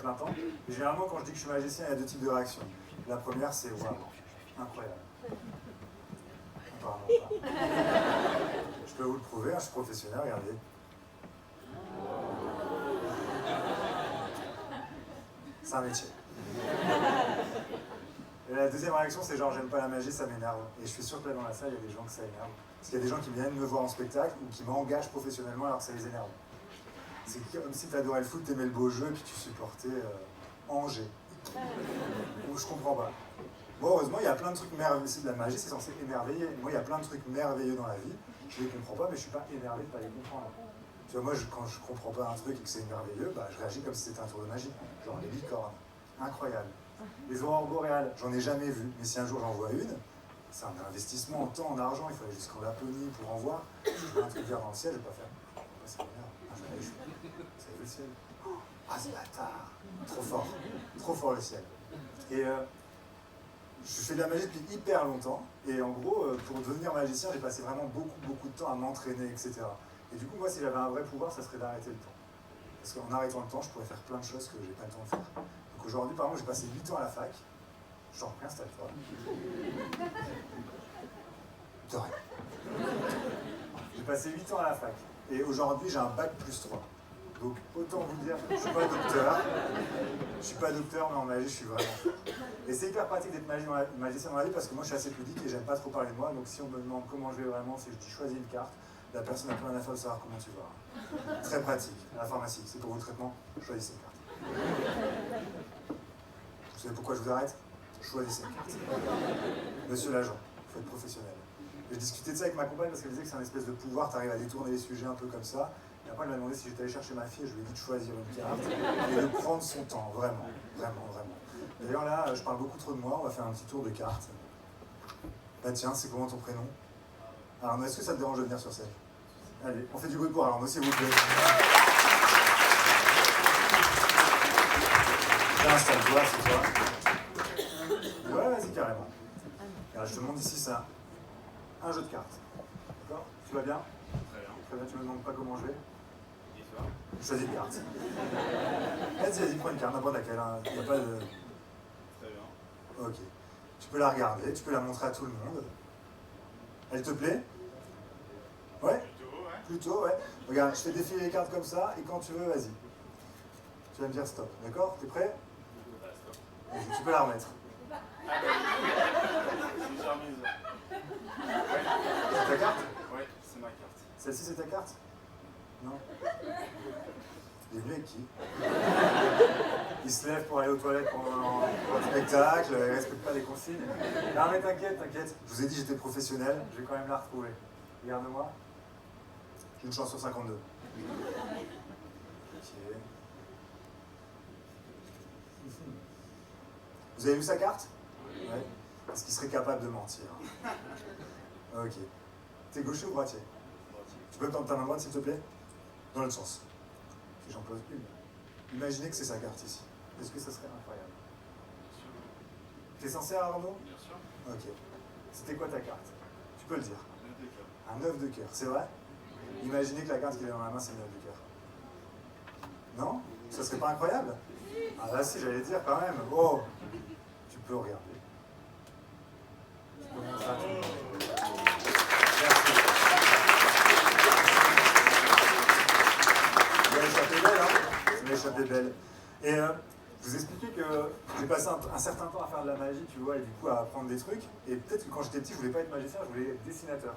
plein temps. Et généralement, quand je dis que je suis magicien, il y a 2 types de réactions. La première, c'est waouh, incroyable. Apparemment pas. Je peux vous le prouver, hein, je suis professionnel, regardez. C'est un métier. Et la deuxième réaction, c'est genre j'aime pas la magie, ça m'énerve. Et je suis sûr que là dans la salle, il y a des gens que ça énerve. Parce qu'il y a des gens qui viennent me voir en spectacle ou qui m'engagent professionnellement alors que ça les énerve. C'est comme si tu adorais le foot, t'aimais le beau jeu et puis tu supportais Angers. Ou je comprends pas. Bon, heureusement, il y a plein de trucs merveilleux. La magie, c'est censé émerveiller. Moi, il y a plein de trucs merveilleux dans la vie. Je les comprends pas, mais je suis pas énervé de pas les comprendre. Tu vois, moi, quand je comprends pas un truc et que c'est merveilleux, bah, je réagis comme si c'était un tour de magie. Genre les licornes, incroyable. Les aurores boréales, j'en ai jamais vu, mais si un jour j'en vois une, c'est un investissement en temps, en argent, il faut aller jusqu'en Laponie pour en voir. Je vois un truc vert dans le ciel, je vais pas faire. C'est le ciel. Ah, c'est bâtard. Trop fort le ciel. Et je fais de la magie depuis hyper longtemps, et en gros, pour devenir magicien, j'ai passé vraiment beaucoup de temps à m'entraîner, etc. Et du coup, moi, si j'avais un vrai pouvoir, ça serait d'arrêter le temps. Parce qu'en arrêtant le temps, je pourrais faire plein de choses que j'ai pas le temps de faire. Donc aujourd'hui, par exemple, j'ai passé 8 ans à la fac. Je t'en prie, installe-toi. De rien. J'ai passé 8 ans à la fac. Et aujourd'hui, j'ai un bac plus 3. Donc autant vous dire, je suis pas docteur, mais en magie, je suis vraiment fort. Et c'est hyper pratique d'être magicien dans la vie parce que moi, je suis assez pudique et j'aime pas trop parler de moi. Donc si on me demande comment je vais vraiment, c'est que je dis choisis une carte. La personne n'a plus rien à faire de savoir comment tu vas. Très pratique. À la pharmacie, c'est pour vos traitements, choisissez une carte. Vous savez pourquoi je vous arrête? Choisissez une carte. Monsieur l'agent, il faut être professionnel. J'ai discuté de ça avec ma compagne parce qu'elle disait que c'est un espèce de pouvoir, tu arrives à détourner les sujets un peu comme ça. Et après, elle m'a demandé si j'étais allé chercher ma fille et je lui ai dit de choisir une carte et de prendre son temps, vraiment. D'ailleurs là, je parle beaucoup trop de moi, on va faire un petit tour de cartes. Bah tiens, c'est comment ton prénom? Arnaud, est-ce que ça te dérange de venir sur scène? Allez, on fait du bruit pour Arnaud, s'il vous plaît. Tiens, installe-toi, c'est toi. Ouais, vas-y, carrément. Alors, je te demande ici, ça, un jeu de cartes. D'accord? Tu vas bien? Très bien, tu me demandes pas comment je vais? Choisis une carte. Vas-y, prends une carte, n'importe laquelle. Hein. Il n'y a pas de... Très bien. Ok. Tu peux la regarder, tu peux la montrer à tout le monde. Elle te plaît? Ouais? Plutôt, ouais. Regarde, je fais défiler les cartes comme ça, et quand tu veux, vas-y. Tu vas me dire stop, d'accord? T'es prêt? Stop. Vas-y, tu peux la remettre. J'ai remise. C'est ta carte? Oui, c'est ma carte. Celle-ci, c'est ta carte? Non? Il est venu avec qui? Il se lève pour aller aux toilettes pendant le spectacle, il ne respecte pas les consignes. Non mais t'inquiète. Je vous ai dit j'étais professionnel, je vais quand même la retrouver. Regarde-moi. J'ai une chance sur 52. Ok. Vous avez vu sa carte? Ouais. Est-ce qu'il serait capable de mentir? Ok. T'es gaucher ou droitier? Tu peux me tendre ta main droite s'il te plaît? Dans l'autre sens. Ok, j'en pose une. Imaginez que c'est sa carte ici. Est-ce que ça serait incroyable? T'es sincère, Arnaud? Bien sûr. Ok. C'était quoi ta carte? Tu peux le dire. 9 de cœur. Un 9 de cœur, c'est vrai? Imaginez que la carte qu'il a dans la main, c'est le 9 de cœur. Non? Ça serait pas incroyable? Ah là si, j'allais dire quand même. Oh! Tu peux regarder. Tu peux montrer à tout le monde. Merci. Tu m'as échappé belle, hein? Tu m'as échappé belle. Et je vous expliquais que j'ai passé un certain temps à faire de la magie, tu vois, et du coup à apprendre des trucs. Et peut-être que quand j'étais petit, je voulais pas être magicien, je voulais être dessinateur.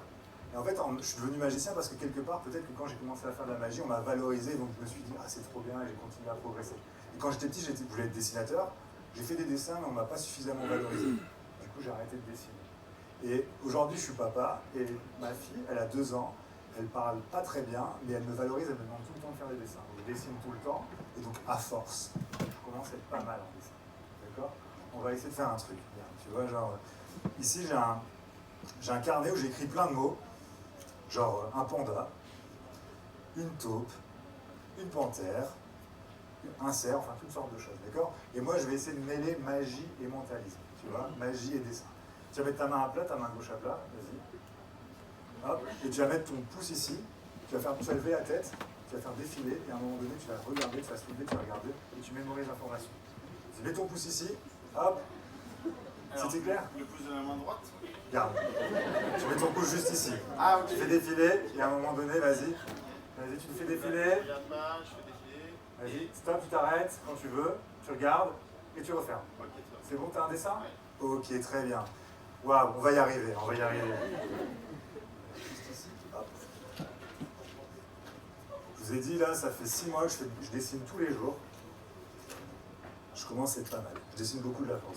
Et en fait, je suis devenu magicien parce que quelque part, peut-être que quand j'ai commencé à faire de la magie, on m'a valorisé, donc je me suis dit, ah c'est trop bien, et j'ai continué à progresser. Et quand j'étais petit, je voulais être dessinateur, j'ai fait des dessins, mais on m'a pas suffisamment valorisé. Du coup, j'ai arrêté de dessiner. Et aujourd'hui, je suis papa, et ma fille, elle a 2 ans, elle parle pas très bien, mais elle me valorise, elle me demande tout le temps de faire des dessins. Je dessine tout le temps, et donc à force, je commence à être pas mal en dessin. D'accord? On va essayer de faire un truc. Bien, tu vois, genre, ici j'ai un carnet où j'ai écrit plein de mots, genre un panda, une taupe, une panthère, un cerf, enfin toutes sortes de choses, d'accord? Et moi je vais essayer de mêler magie et mentalisme, tu vois, magie et dessin. Tu vas mettre ta main à plat, ta main gauche à plat, vas-y. Hop, et tu vas mettre ton pouce ici, tu vas lever la tête, tu vas faire défiler, et à un moment donné, tu vas regarder, tu vas soulever, tu vas regarder, et tu mémorises l'information. Tu mets ton pouce ici, hop, c'était clair? Le pouce de la main droite. Regarde, tu mets ton pouce juste ici. Ah, ok. Tu fais défiler, et à un moment donné, vas-y, tu me fais défiler. Je regarde pas, je fais défiler. Vas-y, stop, tu t'arrêtes quand tu veux, tu regardes, et tu refermes. Ok, très bien. C'est bon, t'as un dessin? Ouais. Ok, très bien. Waouh, on va y arriver, on va y arriver. Juste ici, hop. Je vous ai dit, là, ça fait 6 mois que je dessine tous les jours. Je commence à être pas mal. Je dessine beaucoup de la France.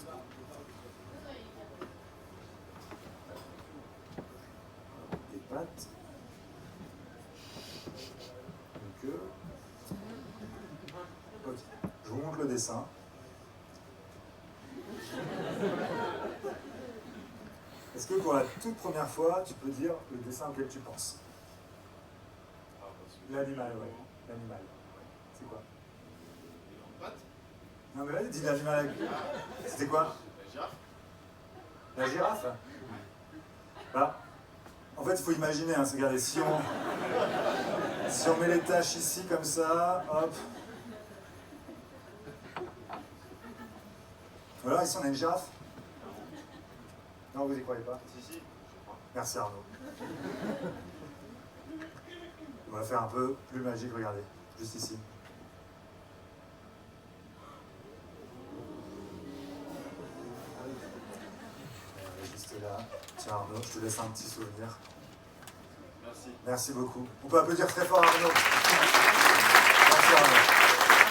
Des pattes. Une queue. Ok, je vous montre le dessin. Est-ce que pour la toute première fois, tu peux dire le dessin auquel tu penses? Ah, parce que- L'animal, ouais. L'animal. C'est quoi? Il est en patte. Non mais vas-y, dis l'animal avec... C'était quoi? La girafe. La girafe? Bah, en fait, il faut imaginer, hein, regardez, si on met les taches ici, comme ça, hop. Voilà, ici on a une girafe. Non, vous y croyez pas? Si, si, je crois. Merci Arnaud. On va faire un peu plus magique, regardez, juste ici. Juste là. Tiens Arnaud, je te laisse un petit souvenir. Merci. Merci beaucoup. On peut applaudir très fort Arnaud. Merci Arnaud.